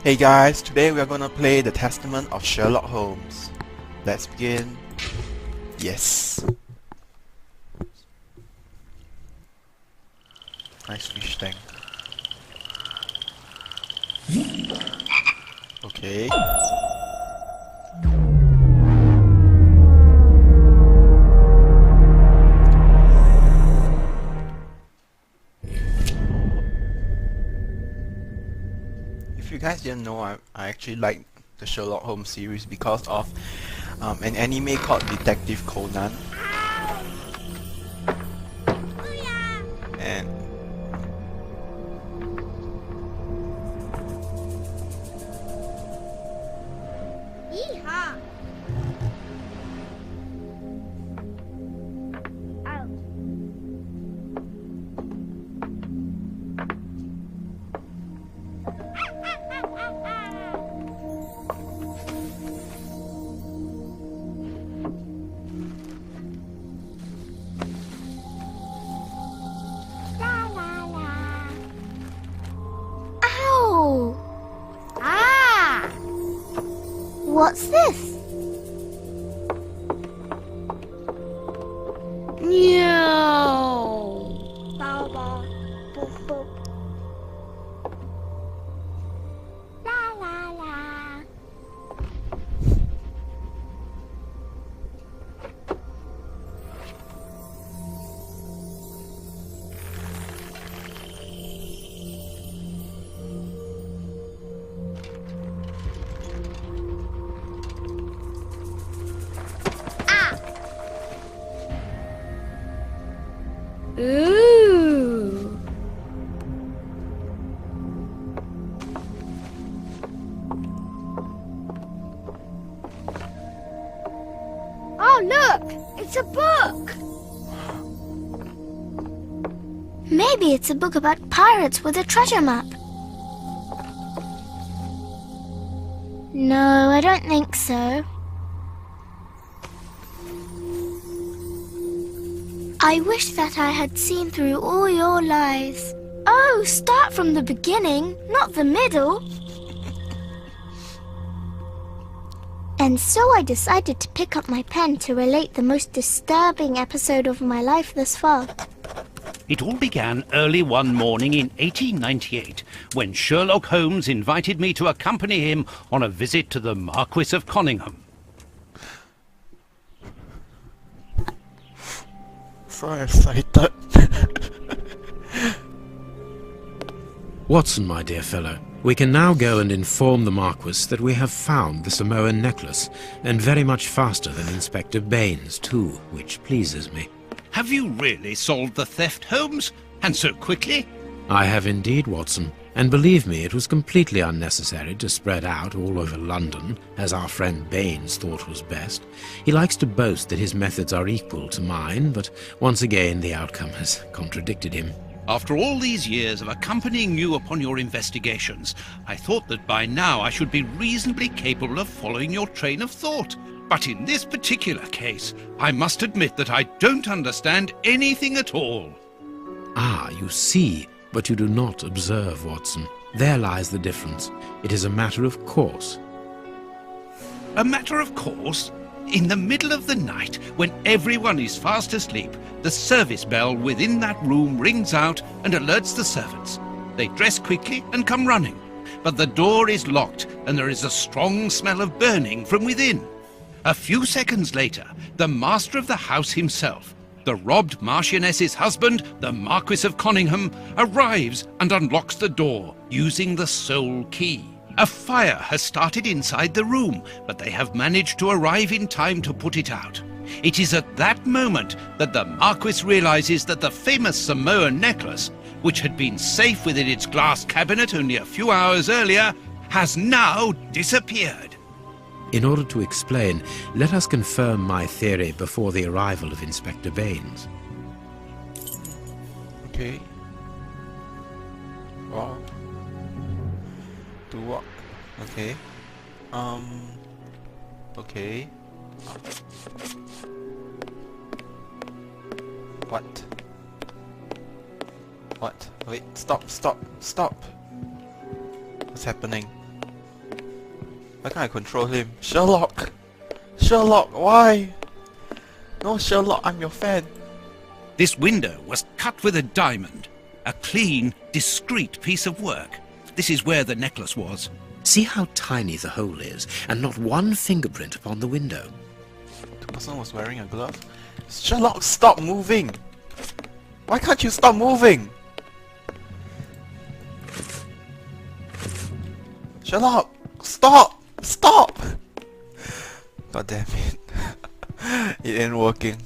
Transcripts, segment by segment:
Hey guys, today we are gonna play The Testament of Sherlock Holmes. Let's begin. Yes. Nice fish tank. Okay. If you guys didn't know, I actually like the Sherlock Holmes series because of an anime called Detective Conan. And Yeehaw! Out. La la la. Ow! Ah! What's this? No. Bow bow. Boop boop. La la la. Ooh. Oh, look! It's a book! Maybe it's a book about pirates with a treasure map. No, I don't think so. I wish that I had seen through all your lies. Oh, start from the beginning, not the middle. And so I decided to pick up my pen to relate the most disturbing episode of my life thus far. It all began early one morning in 1898, when Sherlock Holmes invited me to accompany him on a visit to the Marquis of Conyngham. so excited. Watson, my dear fellow, we can now go and inform the Marquis that we have found the Samoan necklace, and very much faster than Inspector Baines, too, which pleases me. Have you really solved the theft, Holmes? And so quickly? I have indeed, Watson, and believe me, it was completely unnecessary to spread out all over London, as our friend Baines thought was best. He likes to boast that his methods are equal to mine, but once again the outcome has contradicted him. After all these years of accompanying you upon your investigations, I thought that by now I should be reasonably capable of following your train of thought. But in this particular case, I must admit that I don't understand anything at all. Ah, you see, but you do not observe, Watson. There lies the difference. It is a matter of course. A matter of course? In the middle of the night, when everyone is fast asleep, the service bell within that room rings out and alerts the servants. They dress quickly and come running, but the door is locked and there is a strong smell of burning from within. A few seconds later, the master of the house himself, the robbed Marchioness's husband, the Marquis of Conyngham, arrives and unlocks the door using the sole key. A fire has started inside the room, but they have managed to arrive in time to put it out. It is at that moment that the Marquis realizes that the famous Samoan necklace, which had been safe within its glass cabinet only a few hours earlier, has now disappeared. In order to explain, let us confirm my theory before the arrival of Inspector Baines. Okay. Wow. Do what? Okay. Okay. What? What? Wait, stop. What's happening? Why can't I control him? Sherlock! Sherlock, why? No, Sherlock, I'm your fan. This window was cut with a diamond. A clean, discreet piece of work. This is where the necklace was. See how tiny the hole is, and not one fingerprint upon the window. The person was wearing a glove. Sherlock, stop moving! Why can't you stop moving? Shelock! Stop! Stop! God damn it. It ain't working.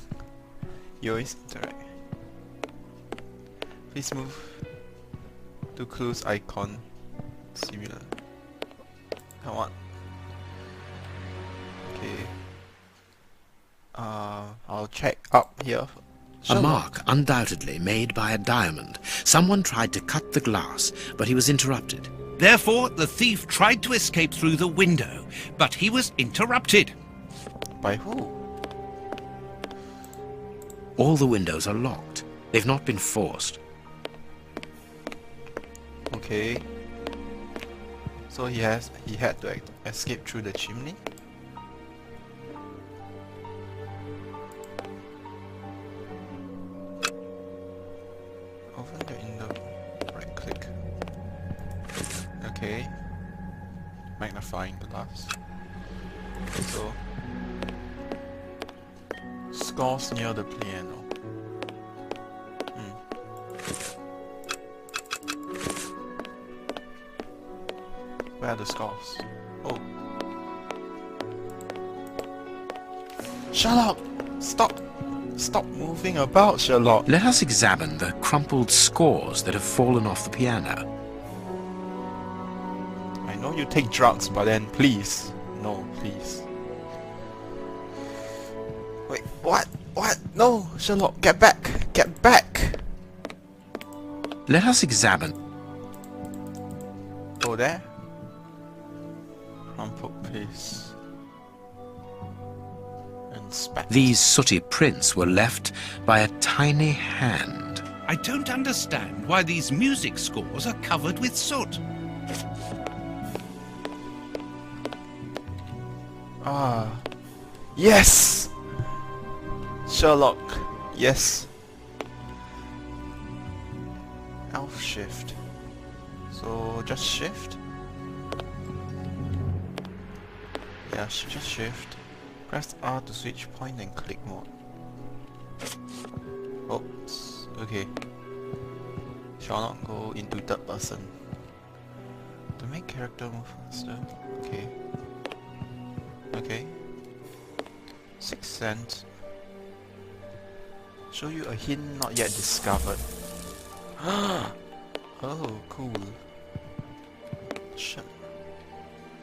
You always interact. Please move to clues icon. Similar. Come on. Okay. I'll check up here. A mark, undoubtedly made by a diamond. Someone tried to cut the glass, but he was interrupted. Therefore, the thief tried to escape through the window, but he was interrupted. By who? All the windows are locked. They've not been forced. Okay. So he had to escape through the chimney? Open the window. Right click. Okay. Magnifying glass. So scores near the piano. Where are the scores? Oh. Sherlock! Stop! Stop moving about, Sherlock! Let us examine the crumpled scores that have fallen off the piano. I know you take drugs, but then please. No, please. Wait, what? What? No, Sherlock, get back! Get back! Let us examine. Oh, there? Crumpled piece. And spat. These sooty prints were left by a tiny hand. I don't understand why these music scores are covered with soot. Ah. Yes! Sherlock. Yes. Elf shift. So just shift? Yeah, just shift. Press R to switch point and click mode. Oops. Okay. Shall not go into third person. To make character move faster. Okay. Okay. 6 cents. Show you a hint not yet discovered. Oh, cool. Shit.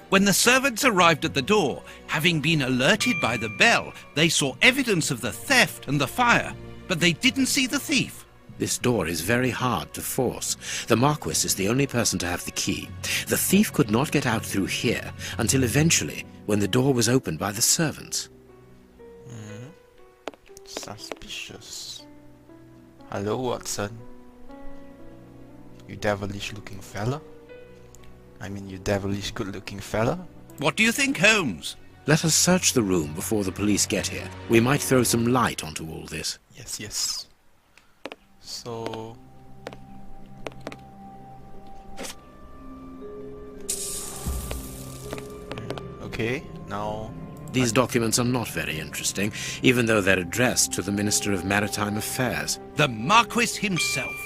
When the servants arrived at the door, having been alerted by the bell, they saw evidence of the theft and the fire, but they didn't see the thief. This door is very hard to force. The Marquis is the only person to have the key. The thief could not get out through here until eventually, when the door was opened by the servants. Suspicious. Hello, Watson. You devilish looking fella? I mean, you devilish good looking fella? What do you think, Holmes? Let us search the room before the police get here. We might throw some light onto all this. Yes, yes. So... Okay, now... These documents are not very interesting, even though they're addressed to the Minister of Maritime Affairs. The Marquis himself.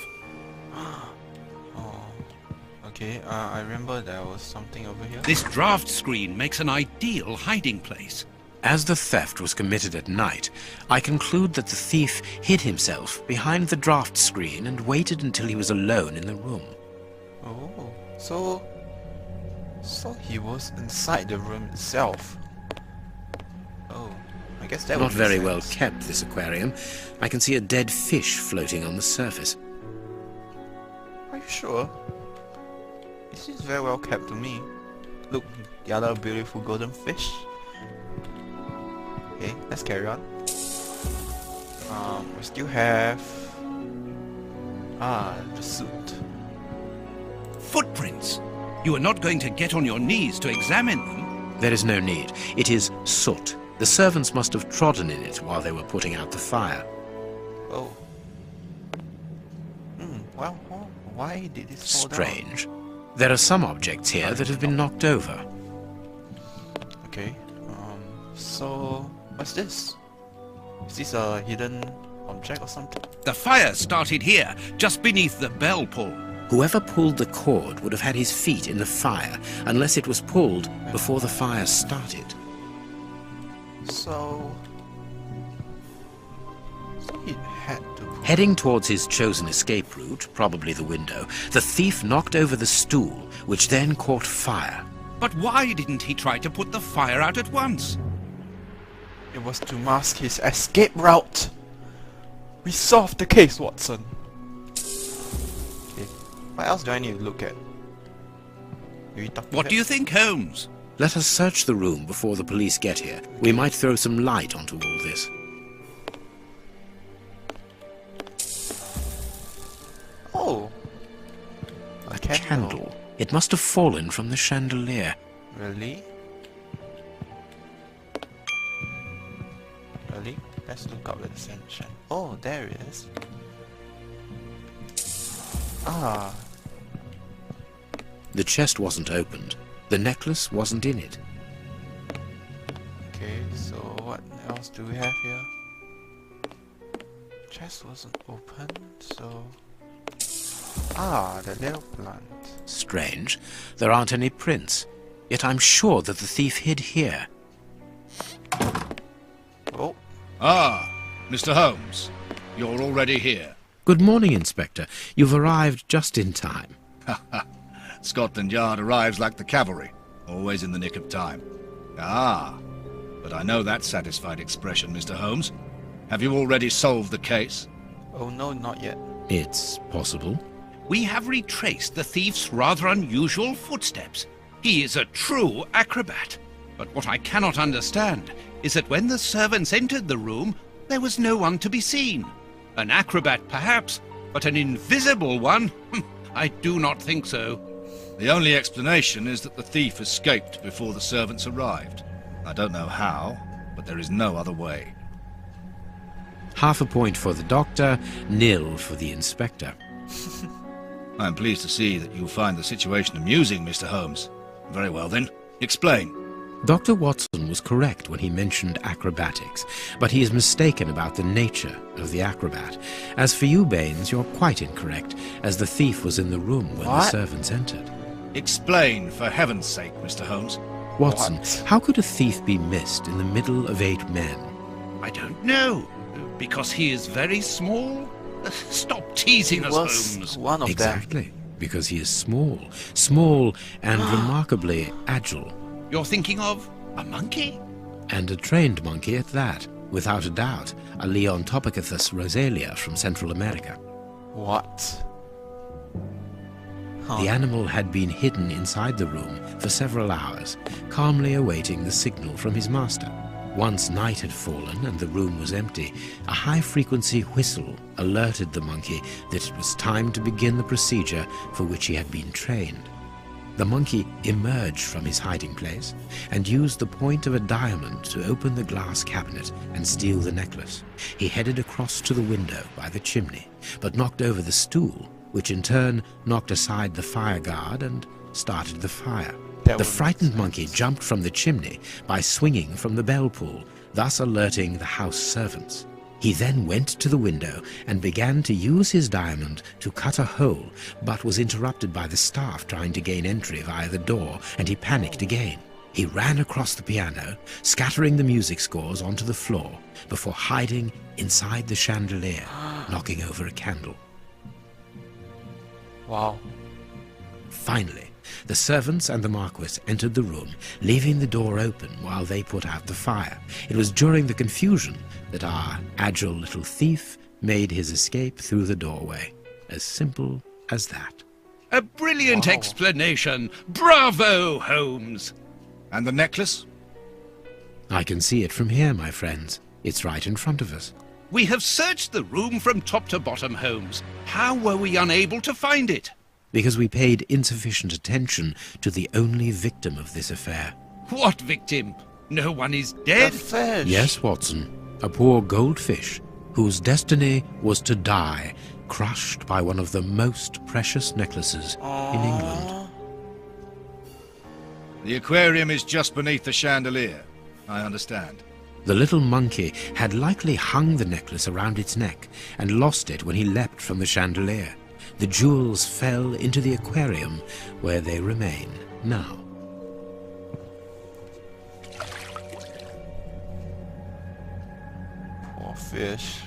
Okay, I remember there was something over here. This draft screen makes an ideal hiding place. As the theft was committed at night, I conclude that the thief hid himself behind the draft screen and waited until he was alone in the room. Oh, so he was inside the room itself. Oh, I guess that Not would make very well sense. kept, this aquarium. I can see a dead fish floating on the surface. Are you sure? It seems very well kept to me. Look, the other beautiful golden fish. Okay, let's carry on. We still have... the suit. Footprints. You are not going to get on your knees to examine them. There is no need. It is soot. The servants must have trodden in it while they were putting out the fire. Oh. Well, why did it fall down? Strange. There are some objects here that have been knocked over. Okay. So what's this? Is this a hidden object or something? The fire started here, just beneath the bell pull. Whoever pulled the cord would have had his feet in the fire, unless it was pulled before the fire started. So he had to. Heading towards his chosen escape route, probably the window, the thief knocked over the stool, which then caught fire. But why didn't he try to put the fire out at once? It was to mask his escape route. We solved the case, Watson. Okay. What else do I need to look at? What do you think, Holmes? Let us search the room before the police get here. We might throw some light onto all this. Oh, a Candle. It must have fallen from the chandelier. Really? Really? Let's look up at the center. Oh, there it is. Ah. The chest wasn't opened. The necklace wasn't in it. Okay, so what else do we have here? Chest wasn't open, so... Ah, the little plant. Strange. There aren't any prints. Yet I'm sure that the thief hid here. Oh. Ah, Mr. Holmes. You're already here. Good morning, Inspector. You've arrived just in time. Scotland Yard arrives like the cavalry, always in the nick of time. Ah, but I know that satisfied expression, Mr. Holmes. Have you already solved the case? Oh no, not yet. It's possible. We have retraced the thief's rather unusual footsteps. He is a true acrobat. But what I cannot understand is that when the servants entered the room, there was no one to be seen. An acrobat, perhaps, but an invisible one? I do not think so. The only explanation is that the thief escaped before the servants arrived. I don't know how, but there is no other way. Half a point for the doctor, nil for the inspector. I am pleased to see that you find the situation amusing, Mr. Holmes. Very well then, explain. Dr. Watson was correct when he mentioned acrobatics, but he is mistaken about the nature of the acrobat. As for you, Baines, you're quite incorrect, as the thief was in the room when the servants entered. Explain, for heaven's sake, Mr. Holmes. Watson, how could a thief be missed in the middle of 8 men? I don't know. Because he is very small? Stop teasing us, Holmes. One of them. Exactly, because he is small. Small and remarkably agile. You're thinking of a monkey? And a trained monkey at that. Without a doubt, a Leontopithecus rosalia from Central America. What? Huh. The animal had been hidden inside the room for several hours, calmly awaiting the signal from his master. Once night had fallen and the room was empty, a high-frequency whistle alerted the monkey that it was time to begin the procedure for which he had been trained. The monkey emerged from his hiding place and used the point of a diamond to open the glass cabinet and steal the necklace. He headed across to the window by the chimney, but knocked over the stool, which in turn knocked aside the fire guard and started the fire. The frightened monkey jumped from the chimney by swinging from the bell pull, thus alerting the house servants. He then went to the window and began to use his diamond to cut a hole, but was interrupted by the staff trying to gain entry via the door, and he panicked again. He ran across the piano, scattering the music scores onto the floor, before hiding inside the chandelier, knocking over a candle. Wow. Finally, the servants and the Marquis entered the room, leaving the door open while they put out the fire. It was during the confusion that our agile little thief made his escape through the doorway. As simple as that. A brilliant explanation. Bravo, Holmes. And the necklace? I can see it from here, my friends. It's right in front of us. We have searched the room from top to bottom, Holmes. How were we unable to find it? Because we paid insufficient attention to the only victim of this affair. What victim? No one is The dead? fish! Yes, Watson. A poor goldfish whose destiny was to die, crushed by one of the most precious necklaces in England. The aquarium is just beneath the chandelier. I understand. The little monkey had likely hung the necklace around its neck and lost it when he leapt from the chandelier. The jewels fell into the aquarium, where they remain now. Poor fish.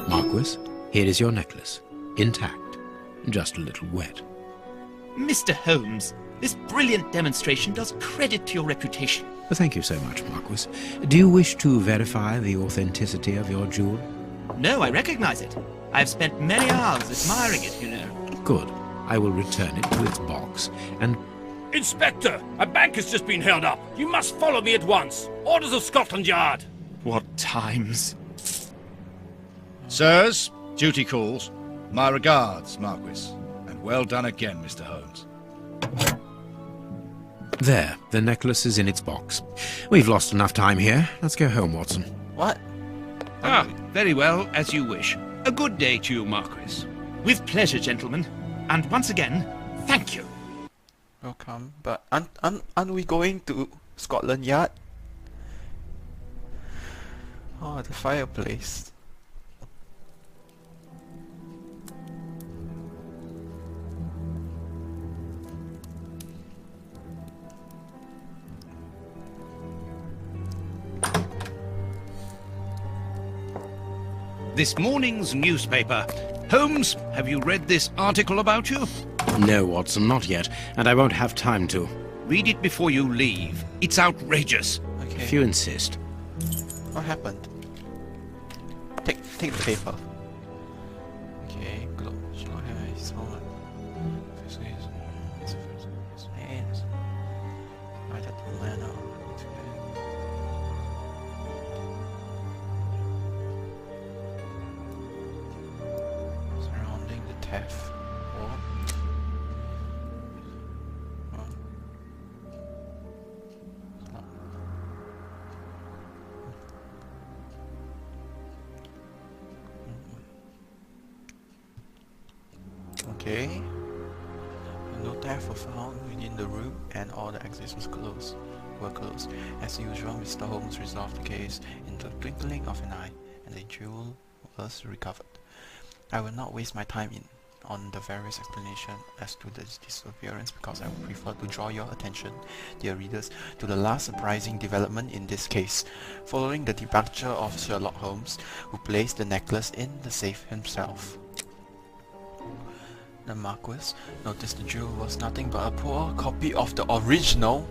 Marquis, here is your necklace, intact, just a little wet. Mr. Holmes, this brilliant demonstration does credit to your reputation. Thank you so much, Marquis. Do you wish to verify the authenticity of your jewel? No, I recognize it. I've spent many hours admiring it, you know. Good. I will return it to its box, and Inspector, a bank has just been held up. You must follow me at once. Orders of Scotland Yard. What times? Sirs, duty calls. My regards, Marquis. And well done again, Mr. Holmes. there, the necklace is in its box. We've lost enough time here. Let's go home, Watson. What? Ah, very well, as you wish. A good day to you, Marquis. With pleasure, gentlemen. And once again, thank you. Welcome. But aren't we going to Scotland Yard? Oh, the fireplace. This morning's newspaper. Holmes, have you read this article about you? No, Watson, not yet, and I won't have time to. Read it before you leave. It's outrageous. Okay. If you insist. What happened? Take the paper. Okay, glow. Shelock is on. Surrounding the theft. Okay. No theft were found within the room, and all the exits were closed. As usual, Mr. Holmes resolved the case in the twinkling of an eye, and the jewel was recovered. I will not waste my time on the various explanations as to the disappearance, because I would prefer to draw your attention, dear readers, to the last surprising development in this case. Following the departure of Sherlock Holmes, who placed the necklace in the safe himself, the Marquis noticed the jewel was nothing but a poor copy of the original.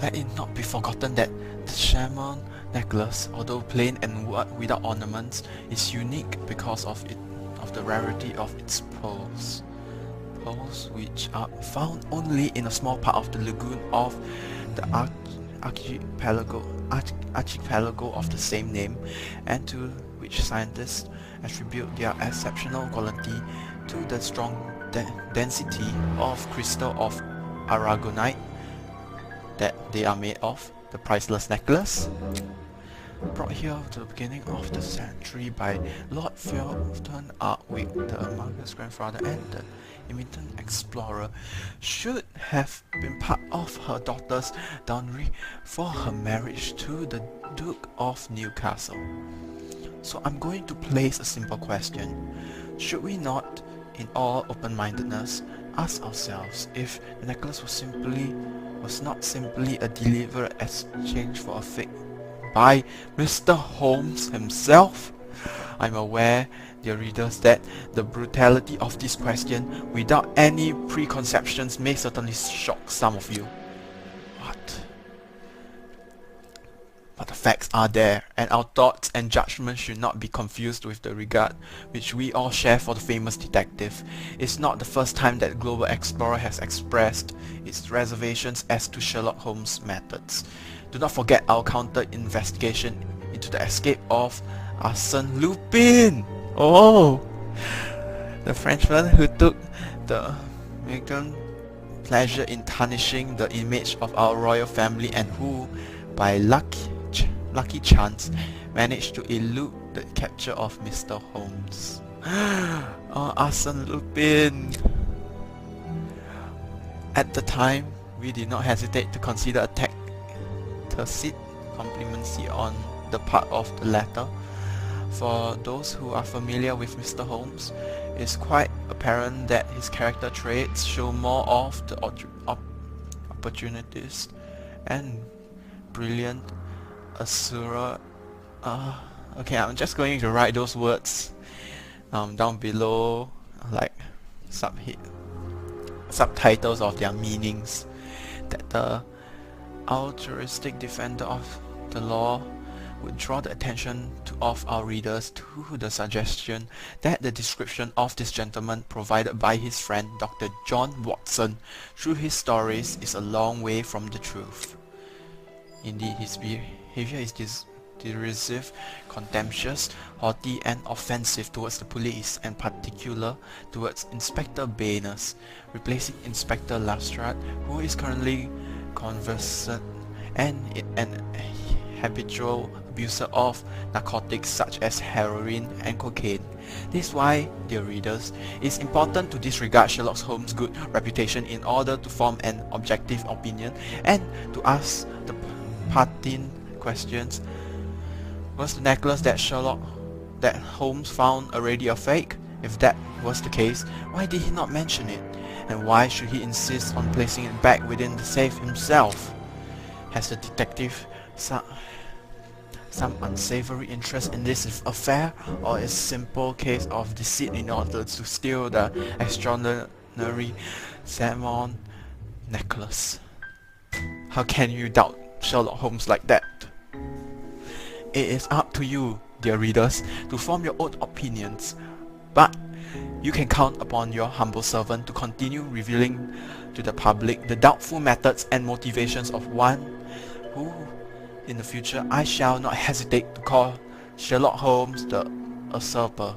Let it not be forgotten that the chamois necklace, although plain and without ornaments, is unique because of the rarity of its pearls. Pearls which are found only in a small part of the lagoon of the archipelago of the same name, and to which scientists attribute their exceptional quality to the strong density of crystal of aragonite that they are made of. The priceless necklace, brought here to the beginning of the century by Lord Fulton Artwick, the Marquis' grandfather and the imminent explorer, should have been part of her daughter's dowry for her marriage to the Duke of Newcastle. So I'm going to place a simple question. Should we not, in all open-mindedness, ask ourselves if the necklace was not simply a deliberate exchange for a fake by Mr. Holmes himself? I'm aware, dear readers, that the brutality of this question, without any preconceptions, may certainly shock some of you. What? But the facts are there, and our thoughts and judgments should not be confused with the regard which we all share for the famous detective. It's not the first time that Global Explorer has expressed its reservations as to Sherlock Holmes' methods. Do not forget our counter-investigation into the escape of Arsène Lupin! Oh! The Frenchman who took the American pleasure in tarnishing the image of our royal family and who, by lucky chance, managed to elude the capture of Mr. Holmes. Oh, Arsène Lupin! At the time, we did not hesitate to consider a tacit complimency on the part of the latter. For those who are familiar with Mr. Holmes, it is quite apparent that his character traits show more of the opportunist and brilliant Asura. Okay, I'm just going to write those words down below, like subtitles of their meanings, that the altruistic defender of the law would draw the attention of our readers to the suggestion that the description of this gentleman provided by his friend Dr. John Watson through his stories is a long way from the truth. Indeed, his behavior is derisive, contemptuous, haughty and offensive towards the police, and particular towards Inspector Bayness, replacing Inspector Lestrade, who is currently conversant and an habitual abuser of narcotics such as heroin and cocaine. This is why, dear readers, it is important to disregard Sherlock Holmes' good reputation in order to form an objective opinion and to ask the pertinent questions. Was the necklace that Holmes found already a fake? If that was the case, why did he not mention it? And why should he insist on placing it back within the safe himself? Has the detective some unsavory interest in this affair, or is a simple case of deceit in order to steal the extraordinary salmon necklace? How can you doubt Sherlock Holmes like that? It is up to you, dear readers, to form your own opinions, but you can count upon your humble servant to continue revealing to the public the doubtful methods and motivations of one who, in the future, I shall not hesitate to call Sherlock Holmes the usurper.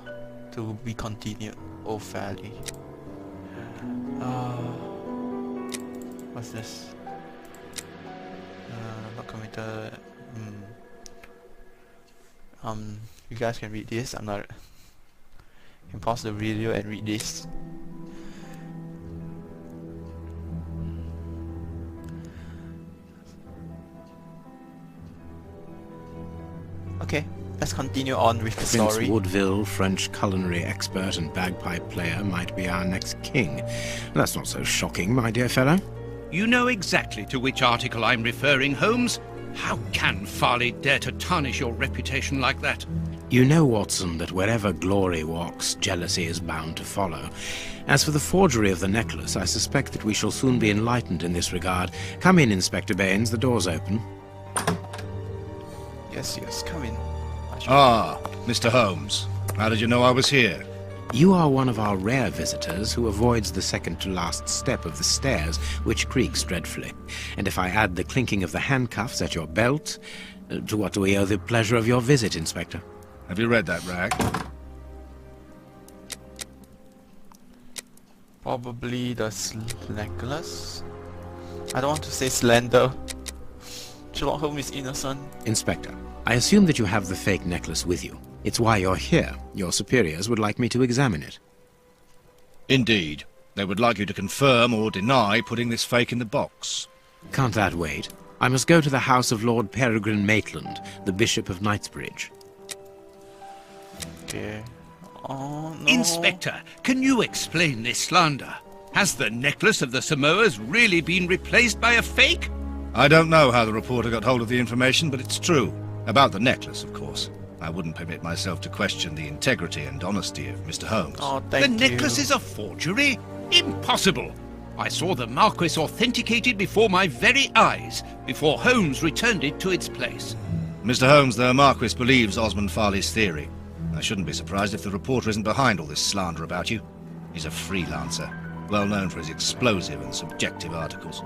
To be continued, oh fairly. What's this? Not committed. You guys can read this. You can pause the video and read this. Okay, let's continue on with the Prince story. Woodville, French culinary expert and bagpipe player, might be our next king. That's not so shocking, my dear fellow. You know exactly to which article I'm referring, Holmes. How can Farley dare to tarnish your reputation like that? You know, Watson, that wherever glory walks, jealousy is bound to follow. As for the forgery of the necklace, I suspect that we shall soon be enlightened in this regard. Come in, Inspector Baines, the door's open. Yes, come in. Ah, Mr. Holmes. How did you know I was here? You are one of our rare visitors who avoids the second-to-last step of the stairs, which creaks dreadfully. And if I add the clinking of the handcuffs at your belt, to what do we owe the pleasure of your visit, Inspector? Have you read that rag? Probably the necklace. I don't want to say slender. Sherlock Holmes is innocent. Inspector, I assume that you have the fake necklace with you. It's why you're here. Your superiors would like me to examine it. Indeed. They would like you to confirm or deny putting this fake in the box. Can't that wait? I must go to the house of Lord Peregrine Maitland, the Bishop of Knightsbridge. Okay. Oh no. Inspector, can you explain this slander? Has the necklace of the Samoas really been replaced by a fake? I don't know how the reporter got hold of the information, but it's true. About the necklace, of course. I wouldn't permit myself to question the integrity and honesty of Mr. Holmes. Oh, The thank necklace you. is a forgery? Impossible! I saw the Marquis authenticated before my very eyes, before Holmes returned it to its place. Mr. Holmes, the Marquis believes Osmond Farley's theory. I shouldn't be surprised if the reporter isn't behind all this slander about you. He's a freelancer, well known for his explosive and subjective articles.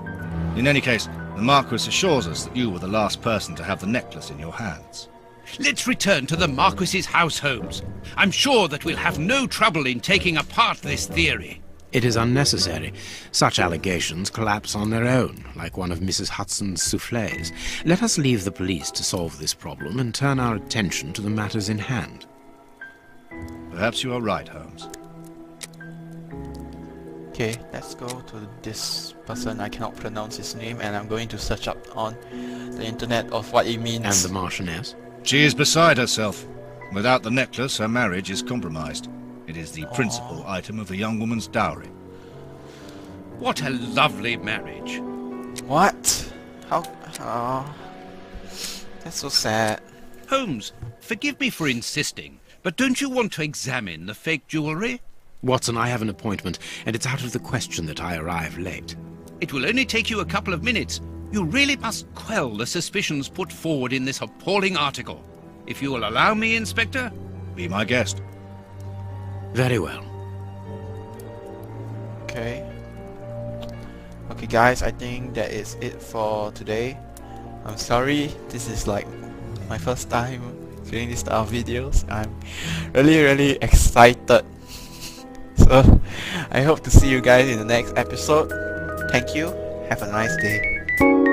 In any case, the Marquis assures us that you were the last person to have the necklace in your hands. Let's return to the Marquis's house, Holmes. I'm sure that we'll have no trouble in taking apart this theory. It is unnecessary. Such allegations collapse on their own, like one of Mrs. Hudson's soufflés. Let us leave the police to solve this problem and turn our attention to the matters in hand. Perhaps you are right, Holmes. Okay, let's go to this person. I cannot pronounce his name, and I'm going to search up on the internet of what it means. And the Marchioness? She is beside herself. Without the necklace, her marriage is compromised. It is the principal item of the young woman's dowry. What a lovely marriage. What? How? Oh, that's so sad. Holmes, forgive me for insisting, but don't you want to examine the fake jewellery? Watson, I have an appointment, and it's out of the question that I arrive late. It will only take you a couple of minutes. You really must quell the suspicions put forward in this appalling article. If you will allow me, Inspector? Be my guest. Very well. Okay. Okay guys, I think that is it for today. I'm sorry, this is like my first time doing this style of videos. I'm really excited. So, I hope to see you guys in the next episode. Thank you. Have a nice day.